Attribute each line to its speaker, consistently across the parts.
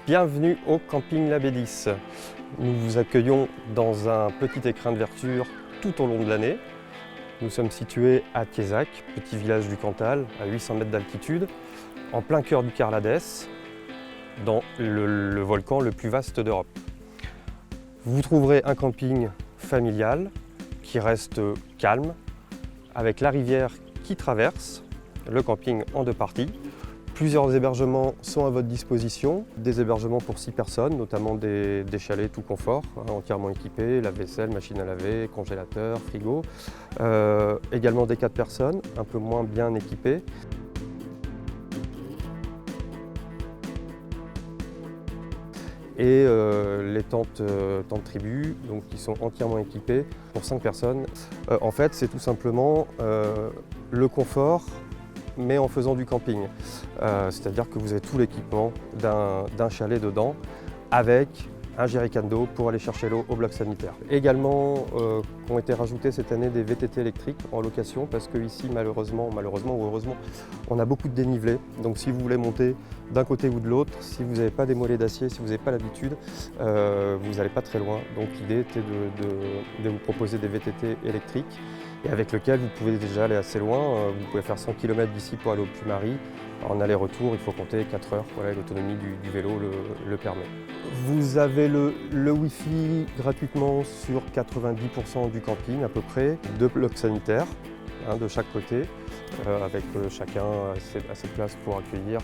Speaker 1: Bienvenue au camping La Bédisse. Nous vous accueillons dans un petit écrin de verdure tout au long de l'année. Nous sommes situés à Thiézac, petit village du Cantal, à 800 mètres d'altitude, en plein cœur du Carladès, dans le volcan le plus vaste d'Europe. Vous trouverez un camping familial qui reste calme, avec la rivière qui traverse, le camping en deux parties. Plusieurs hébergements sont à votre disposition, des hébergements pour 6 personnes, notamment des chalets tout confort, entièrement équipés, lave-vaisselle, machine à laver, congélateur, frigo. Également des 4 personnes, un peu moins bien équipés. Et les tentes tribu, donc, qui sont entièrement équipées pour 5 personnes. En fait, c'est tout simplement le confort, mais en faisant du camping. C'est-à-dire que vous avez tout l'équipement d'un chalet dedans, avec un jerrycan d'eau pour aller chercher l'eau au bloc sanitaire. Également, ont été rajoutés cette année des VTT électriques en location, parce que ici, malheureusement ou heureusement, on a beaucoup de dénivelé. Donc si vous voulez monter d'un côté ou de l'autre, si vous n'avez pas des mollets d'acier, si vous n'avez pas l'habitude, vous n'allez pas très loin. Donc l'idée était de vous proposer des VTT électriques, et avec lequel vous pouvez déjà aller assez loin. Vous pouvez faire 100 km d'ici pour aller au Puy-Marie. En aller-retour, il faut compter 4 heures. Voilà, l'autonomie du vélo le permet. Vous avez le Wi-Fi gratuitement sur 90% du camping à peu près, 2 blocs sanitaires de chaque côté, avec chacun assez de place pour accueillir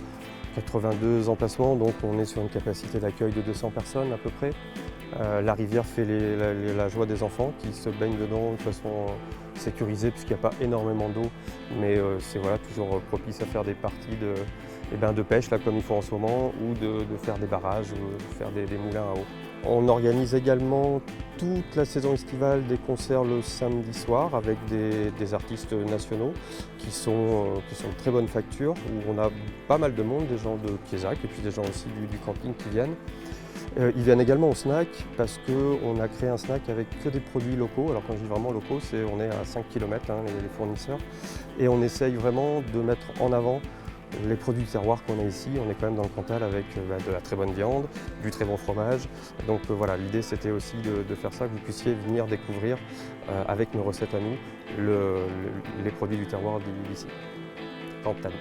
Speaker 1: 82 emplacements, donc on est sur une capacité d'accueil de 200 personnes à peu près. La rivière fait la joie des enfants qui se baignent dedans de façon sécurisée, puisqu'il n'y a pas énormément d'eau, mais c'est toujours propice à faire des parties de pêche là, comme il faut en ce moment, ou de faire des barrages, ou de faire des moulins à eau. On organise également toute la saison estivale des concerts le samedi soir avec des artistes nationaux qui sont de très bonne facture, où on a pas mal de monde, des gens de Thiézac et puis des gens aussi du camping qui viennent. Ils viennent également au snack parce qu'on a créé un snack avec que des produits locaux. Alors quand je dis vraiment locaux, on est à 5 km, les fournisseurs. Et on essaye vraiment de mettre en avant les produits de terroir qu'on a ici. On est quand même dans le Cantal avec de la très bonne viande, du très bon fromage. Donc voilà, l'idée c'était aussi de faire ça, que vous puissiez venir découvrir avec nos recettes à nous les produits du terroir d'ici, Cantal.